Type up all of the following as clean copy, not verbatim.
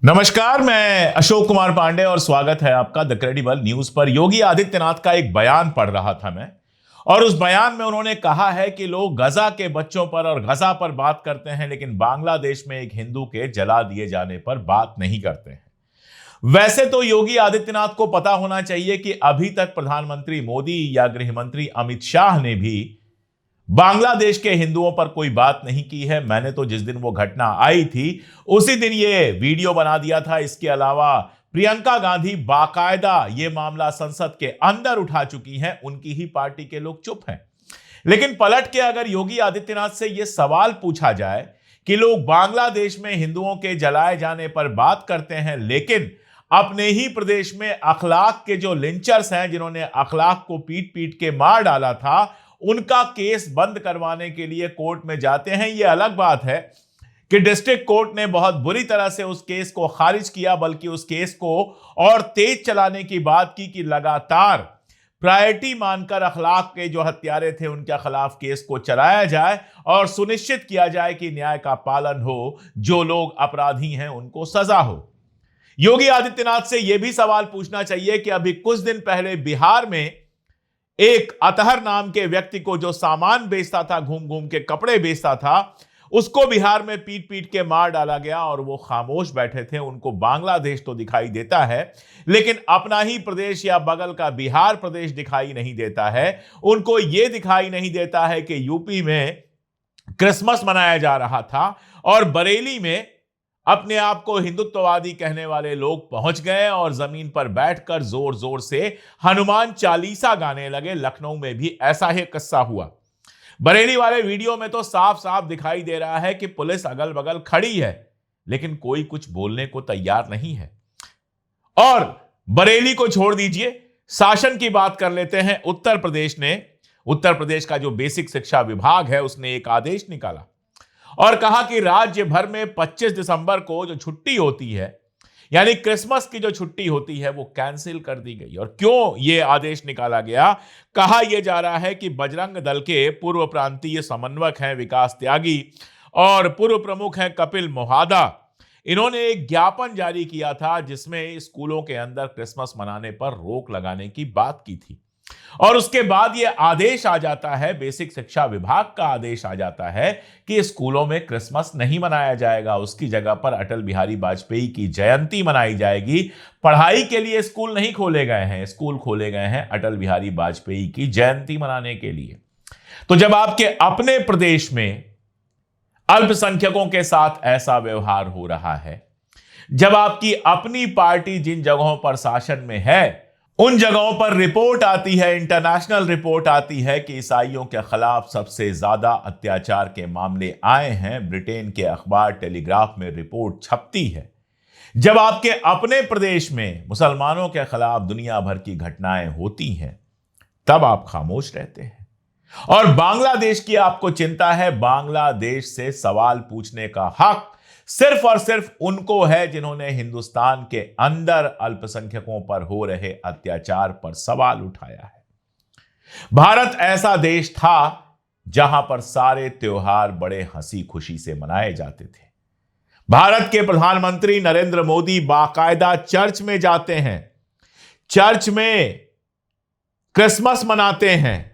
नमस्कार, मैं अशोक कुमार पांडे और स्वागत है आपका द क्रेडिबल न्यूज पर। योगी आदित्यनाथ का एक बयान पढ़ रहा था मैं, और उस बयान में उन्होंने कहा है कि लोग गजा के बच्चों पर और गजा पर बात करते हैं, लेकिन बांग्लादेश में एक हिंदू के जला दिए जाने पर बात नहीं करते हैं। वैसे तो योगी आदित्यनाथ को पता होना चाहिए कि अभी तक प्रधानमंत्री मोदी या गृह मंत्री अमित शाह ने भी बांग्लादेश के हिंदुओं पर कोई बात नहीं की है। मैंने तो जिस दिन वो घटना आई थी उसी दिन ये वीडियो बना दिया था। इसके अलावा प्रियंका गांधी बाकायदा ये मामला संसद के अंदर उठा चुकी हैं, उनकी ही पार्टी के लोग चुप हैं। लेकिन पलट के अगर योगी आदित्यनाथ से यह सवाल पूछा जाए कि लोग बांग्लादेश में हिंदुओं के जलाए जाने पर बात करते हैं, लेकिन अपने ही प्रदेश में अखलाक के जो लिंचर्स हैं, जिन्होंने अखलाक को पीट पीट के मार डाला था, उनका केस बंद करवाने के लिए कोर्ट में जाते हैं। यह अलग बात है कि डिस्ट्रिक्ट कोर्ट ने बहुत बुरी तरह से उस केस को खारिज किया, बल्कि उस केस को और तेज चलाने की बात की कि लगातार प्रायोरिटी मानकर अखलाक के जो हत्यारे थे उनके खिलाफ केस को चलाया जाए और सुनिश्चित किया जाए कि न्याय का पालन हो, जो लोग अपराधी हैं उनको सजा हो। योगी आदित्यनाथ से यह भी सवाल पूछना चाहिए कि अभी कुछ दिन पहले बिहार में एक अतहर नाम के व्यक्ति को, जो सामान बेचता था, घूम घूम के कपड़े बेचता था, उसको बिहार में पीट पीट के मार डाला गया और वो खामोश बैठे थे। उनको बांग्लादेश तो दिखाई देता है, लेकिन अपना ही प्रदेश या बगल का बिहार प्रदेश दिखाई नहीं देता है। उनको यह दिखाई नहीं देता है कि यूपी में क्रिसमस मनाया जा रहा था और बरेली में अपने आप को हिंदुत्ववादी कहने वाले लोग पहुंच गए और जमीन पर बैठकर जोर जोर से हनुमान चालीसा गाने लगे। लखनऊ में भी ऐसा ही किस्सा हुआ। बरेली वाले वीडियो में तो साफ साफ दिखाई दे रहा है कि पुलिस अगल बगल खड़ी है, लेकिन कोई कुछ बोलने को तैयार नहीं है। और बरेली को छोड़ दीजिए, शासन की बात कर लेते हैं। उत्तर प्रदेश का जो बेसिक शिक्षा विभाग है, उसने एक आदेश निकाला और कहा कि राज्य भर में 25 दिसंबर को जो छुट्टी होती है, यानी क्रिसमस की जो छुट्टी होती है, वो कैंसिल कर दी गई। और क्यों यह आदेश निकाला गया? कहा यह जा रहा है कि बजरंग दल के पूर्व प्रांतीय समन्वयक हैं विकास त्यागी और पूर्व प्रमुख हैं कपिल मोहादा। इन्होंने एक ज्ञापन जारी किया था जिसमें स्कूलों के अंदर क्रिसमस मनाने पर रोक लगाने की बात की थी, और उसके बाद यह आदेश आ जाता है, बेसिक शिक्षा विभाग का आदेश आ जाता है कि स्कूलों में क्रिसमस नहीं मनाया जाएगा, उसकी जगह पर अटल बिहारी वाजपेयी की जयंती मनाई जाएगी। पढ़ाई के लिए स्कूल नहीं खोले गए हैं, स्कूल खोले गए हैं अटल बिहारी वाजपेयी की जयंती मनाने के लिए। तो जब आपके अपने प्रदेश में अल्पसंख्यकों के साथ ऐसा व्यवहार हो रहा है, जब आपकी अपनी पार्टी जिन जगहों पर शासन में है, उन जगहों पर रिपोर्ट आती है, इंटरनेशनल रिपोर्ट आती है कि ईसाइयों के खिलाफ सबसे ज्यादा अत्याचार के मामले आए हैं, ब्रिटेन के अखबार टेलीग्राफ में रिपोर्ट छपती है। जब आपके अपने प्रदेश में मुसलमानों के खिलाफ दुनिया भर की घटनाएं होती हैं, तब आप खामोश रहते हैं। और बांग्लादेश की आपको चिंता है। बांग्लादेश से सवाल पूछने का हक सिर्फ और सिर्फ उनको है जिन्होंने हिंदुस्तान के अंदर अल्पसंख्यकों पर हो रहे अत्याचार पर सवाल उठाया है। भारत ऐसा देश था जहां पर सारे त्योहार बड़े हंसी खुशी से मनाए जाते थे। भारत के प्रधानमंत्री नरेंद्र मोदी बाकायदा चर्च में जाते हैं, चर्च में क्रिसमस मनाते हैं,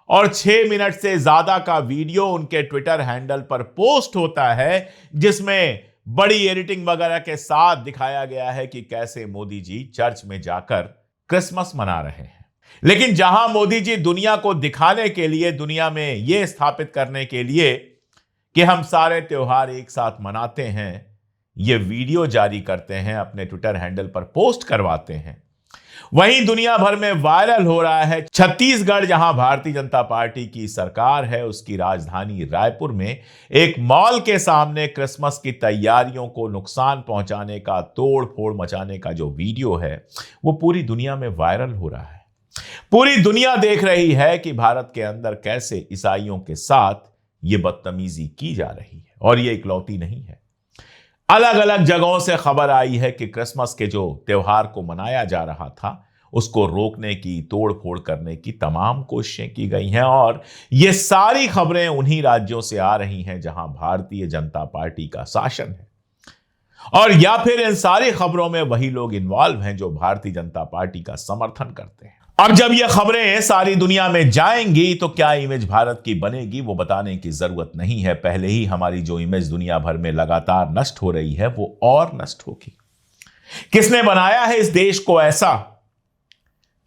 और 6 मिनट से ज्यादा का वीडियो उनके ट्विटर हैंडल पर पोस्ट होता है जिसमें बड़ी एडिटिंग वगैरह के साथ दिखाया गया है कि कैसे मोदी जी चर्च में जाकर क्रिसमस मना रहे हैं। लेकिन जहां मोदी जी दुनिया को दिखाने के लिए, दुनिया में यह स्थापित करने के लिए कि हम सारे त्योहार एक साथ मनाते हैं, यह वीडियो जारी करते हैं, अपने ट्विटर हैंडल पर पोस्ट करवाते हैं, वहीं दुनिया भर में वायरल हो रहा है छत्तीसगढ़, जहां भारतीय जनता पार्टी की सरकार है, उसकी राजधानी रायपुर में एक मॉल के सामने क्रिसमस की तैयारियों को नुकसान पहुंचाने का, तोड़ फोड़ मचाने का जो वीडियो है, वो पूरी दुनिया में वायरल हो रहा है। पूरी दुनिया देख रही है कि भारत के अंदर कैसे ईसाइयों के साथ ये बदतमीजी की जा रही है। और ये इकलौती नहीं है, अलग अलग जगहों से खबर आई है कि क्रिसमस के जो त्योहार को मनाया जा रहा था उसको रोकने की, तोड़ फोड़ करने की तमाम कोशिशें की गई हैं। और ये सारी खबरें उन्हीं राज्यों से आ रही हैं जहां भारतीय जनता पार्टी का शासन है। और या फिर इन सारी खबरों में वही लोग इन्वॉल्व हैं जो भारतीय जनता पार्टी का समर्थन करते हैं। अब जब ये खबरें सारी दुनिया में जाएंगी तो क्या इमेज भारत की बनेगी वो बताने की जरूरत नहीं है। पहले ही हमारी जो इमेज दुनिया भर में लगातार नष्ट हो रही है वो और नष्ट होगी। किसने बनाया है इस देश को ऐसा?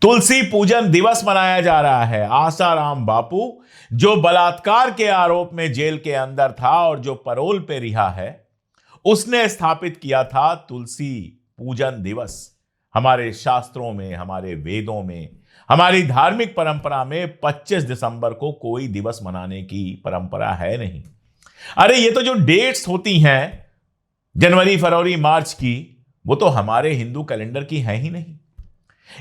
तुलसी पूजन दिवस मनाया जा रहा है। आसाराम बापू जो बलात्कार के आरोप में जेल के अंदर था और जो पैरोल पे रिहा है, उसने स्थापित किया था तुलसी पूजन दिवस। हमारे शास्त्रों में, हमारे वेदों में, हमारी धार्मिक परंपरा में 25 दिसंबर को कोई दिवस मनाने की परंपरा है नहीं। अरे ये तो जो डेट्स होती हैं जनवरी, फरवरी, मार्च की, वो तो हमारे हिंदू कैलेंडर की है ही नहीं।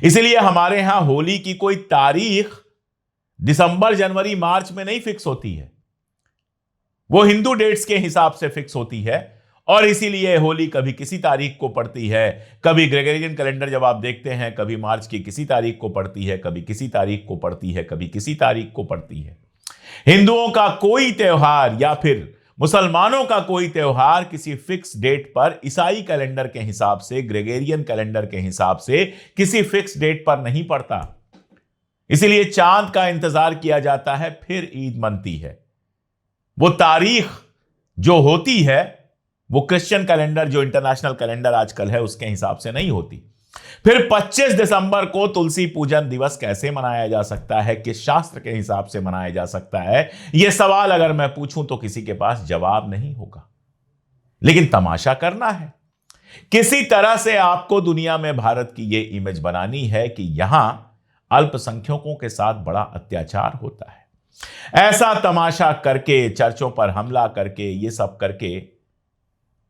इसलिए हमारे यहां होली की कोई तारीख दिसंबर, जनवरी, मार्च में नहीं फिक्स होती है, वो हिंदू डेट्स के हिसाब से फिक्स होती है। और इसीलिए होली कभी किसी तारीख को पड़ती है, कभी ग्रेगोरियन कैलेंडर जब आप देखते हैं, कभी मार्च की किसी तारीख को पड़ती है, कभी किसी तारीख को पड़ती है, कभी किसी तारीख को पड़ती है। हिंदुओं का कोई त्योहार या फिर मुसलमानों का कोई त्योहार किसी फिक्स डेट पर, ईसाई कैलेंडर के हिसाब से, ग्रेगोरियन कैलेंडर के हिसाब से किसी फिक्स डेट पर नहीं पड़ता। इसीलिए चांद का इंतजार किया जाता है, फिर ईद मनती है। वो तारीख जो होती है वो क्रिश्चियन कैलेंडर, जो इंटरनेशनल कैलेंडर आजकल है, उसके हिसाब से नहीं होती। फिर 25 दिसंबर को तुलसी पूजन दिवस कैसे मनाया जा सकता है, किस शास्त्र के हिसाब से मनाया जा सकता है, यह सवाल अगर मैं पूछूं तो किसी के पास जवाब नहीं होगा। लेकिन तमाशा करना है, किसी तरह से आपको दुनिया में भारत की यह इमेज बनानी है कि यहां अल्पसंख्यकों के साथ बड़ा अत्याचार होता है। ऐसा तमाशा करके, चर्चों पर हमला करके, ये सब करके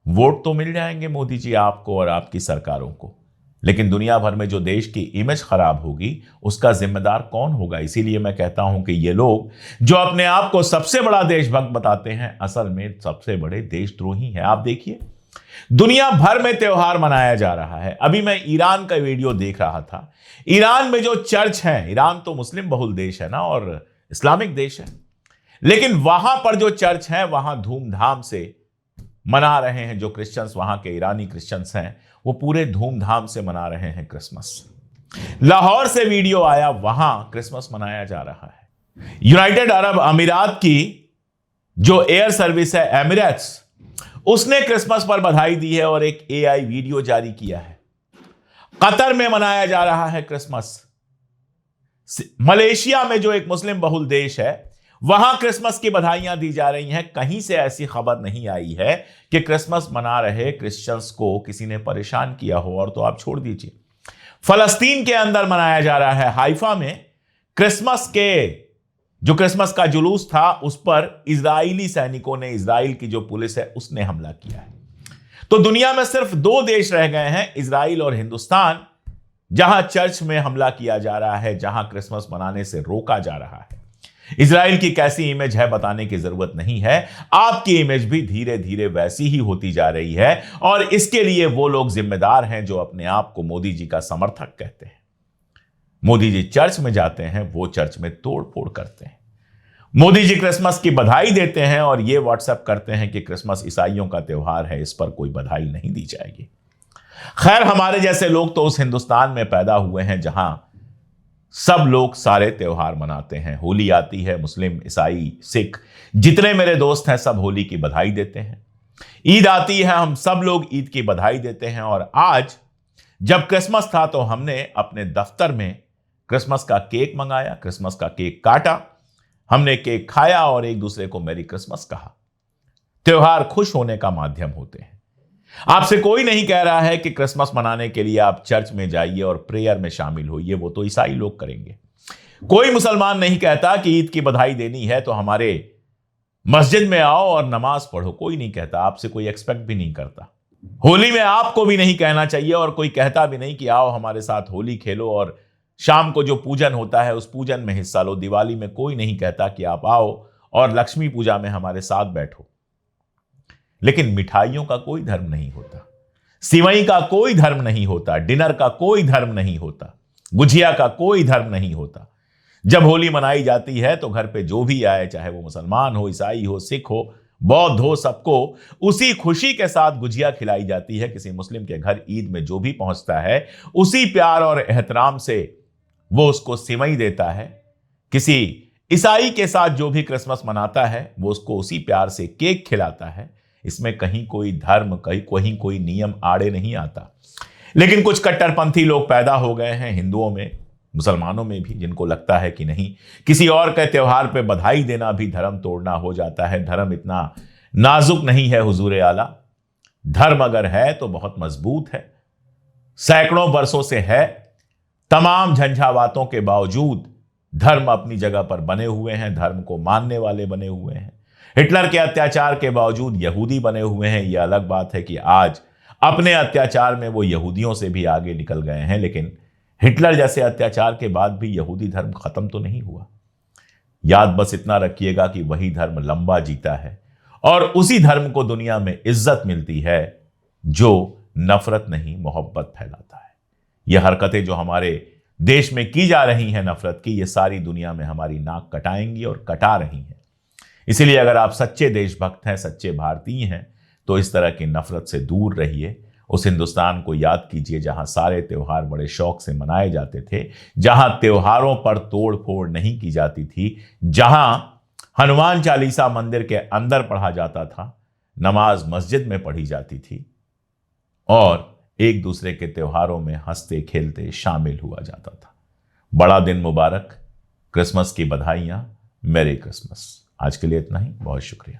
वोट तो मिल जाएंगे मोदी जी आपको और आपकी सरकारों को, लेकिन दुनिया भर में जो देश की इमेज खराब होगी उसका जिम्मेदार कौन होगा? इसीलिए मैं कहता हूं कि ये लोग जो अपने आप को सबसे बड़ा देशभक्त बताते हैं, असल में सबसे बड़े देशद्रोही हैं। आप देखिए, दुनिया भर में त्योहार मनाया जा रहा है। अभी मैं ईरान का वीडियो देख रहा था। ईरान में जो चर्च हैं, ईरान तो मुस्लिम बहुल देश है ना और इस्लामिक देश है, लेकिन वहां पर जो चर्च हैं वहां धूमधाम से मना रहे हैं। जो क्रिश्चियंस, वहां के ईरानी क्रिश्चियंस हैं, वो पूरे धूमधाम से मना रहे हैं क्रिसमस। लाहौर से वीडियो आया, वहां क्रिसमस मनाया जा रहा है। यूनाइटेड अरब अमीरात की जो एयर सर्विस है एमिरेट्स, उसने क्रिसमस पर बधाई दी है और एक एआई वीडियो जारी किया है। कतर में मनाया जा रहा है क्रिसमस। मलेशिया में जो एक मुस्लिम बहुल देश है, वहां क्रिसमस की बधाइयां दी जा रही हैं। कहीं से ऐसी खबर नहीं आई है कि क्रिसमस मना रहे क्रिश्चियंस को किसी ने परेशान किया हो। और तो आप छोड़ दीजिए, फलस्तीन के अंदर मनाया जा रहा है। हाइफा में क्रिसमस का जुलूस था, उस पर इजरायली सैनिकों ने, इजराइल की जो पुलिस है उसने हमला किया है। तो दुनिया में सिर्फ 2 देश रह गए हैं, इजराइल और हिंदुस्तान, जहां चर्च में हमला किया जा रहा है, जहां क्रिसमस मनाने से रोका जा रहा है। इजराइल की कैसी इमेज है बताने की जरूरत नहीं है, आपकी इमेज भी धीरे धीरे वैसी ही होती जा रही है। और इसके लिए वो लोग जिम्मेदार हैं जो अपने आप को मोदी जी का समर्थक कहते हैं। मोदी जी चर्च में जाते हैं, वो चर्च में तोड़ फोड़ करते हैं। मोदी जी क्रिसमस की बधाई देते हैं और ये व्हाट्सएप करते हैं कि क्रिसमस ईसाइयों का त्योहार है, इस पर कोई बधाई नहीं दी जाएगी। खैर, हमारे जैसे लोग तो उस हिंदुस्तान में पैदा हुए हैं जहां सब लोग सारे त्योहार मनाते हैं। होली आती है, मुस्लिम, ईसाई, सिख, जितने मेरे दोस्त हैं सब होली की बधाई देते हैं। ईद आती है, हम सब लोग ईद की बधाई देते हैं। और आज जब क्रिसमस था तो हमने अपने दफ्तर में क्रिसमस का केक मंगाया, क्रिसमस का केक काटा, हमने केक खाया और एक दूसरे को मेरी क्रिसमस कहा। त्योहार खुश होने का माध्यम होते हैं। आपसे कोई नहीं कह रहा है कि क्रिसमस मनाने के लिए आप चर्च में जाइए और प्रेयर में शामिल होइए, वो तो ईसाई लोग करेंगे। कोई मुसलमान नहीं कहता कि ईद की बधाई देनी है तो हमारे मस्जिद में आओ और नमाज पढ़ो, कोई नहीं कहता, आपसे कोई एक्सपेक्ट भी नहीं करता। होली में आपको भी नहीं कहना चाहिए और कोई कहता भी नहीं कि आओ हमारे साथ होली खेलो और शाम को जो पूजन होता है उस पूजन में हिस्सा लो। दिवाली में कोई नहीं कहता कि आप आओ और लक्ष्मी पूजा में हमारे साथ बैठो। लेकिन मिठाइयों का कोई धर्म नहीं होता, सिवई का कोई धर्म नहीं होता, डिनर का कोई धर्म नहीं होता, गुजिया का कोई धर्म नहीं होता। जब होली मनाई जाती है तो घर पे जो भी आए, चाहे वो मुसलमान हो, ईसाई हो, सिख हो, बौद्ध हो, सबको उसी खुशी के साथ गुजिया खिलाई जाती है। किसी मुस्लिम के घर ईद में जो भी पहुंचता है उसी प्यार और एहतराम से वो उसको सिवई देता है। किसी ईसाई के साथ जो भी क्रिसमस मनाता है वो उसको उसी प्यार से केक खिलाता है। इसमें कहीं कोई धर्म, कहीं कोई नियम आड़े नहीं आता। लेकिन कुछ कट्टरपंथी लोग पैदा हो गए हैं हिंदुओं में, मुसलमानों में भी, जिनको लगता है कि नहीं, किसी और के त्योहार पे बधाई देना भी धर्म तोड़ना हो जाता है। धर्म इतना नाजुक नहीं है हुजूर आला। धर्म अगर है तो बहुत मजबूत है, सैकड़ों वर्षों से है। तमाम झंझावातों के बावजूद धर्म अपनी जगह पर बने हुए हैं, धर्म को मानने वाले बने हुए हैं। हिटलर के अत्याचार के बावजूद यहूदी बने हुए हैं। यह अलग बात है कि आज अपने अत्याचार में वो यहूदियों से भी आगे निकल गए हैं, लेकिन हिटलर जैसे अत्याचार के बाद भी यहूदी धर्म खत्म तो नहीं हुआ। याद बस इतना रखिएगा कि वही धर्म लंबा जीता है और उसी धर्म को दुनिया में इज्जत मिलती है जो नफरत नहीं, मोहब्बत फैलाता है। यह हरकतें जो हमारे देश में की जा रही हैं नफरत की, ये सारी दुनिया में हमारी नाक कटाएंगी और कटा रही हैं। इसीलिए अगर आप सच्चे देशभक्त हैं, सच्चे भारतीय हैं, तो इस तरह की नफरत से दूर रहिए। उस हिंदुस्तान को याद कीजिए जहां सारे त्योहार बड़े शौक से मनाए जाते थे, जहां त्योहारों पर तोड़ फोड़ नहीं की जाती थी, जहां हनुमान चालीसा मंदिर के अंदर पढ़ा जाता था, नमाज मस्जिद में पढ़ी जाती थी और एक दूसरे के त्योहारों में हंसते खेलते शामिल हुआ जाता था। बड़ा दिन मुबारक, क्रिसमस की बधाइयां, मेरी क्रिसमस। आज के लिए इतना ही, बहुत शुक्रिया।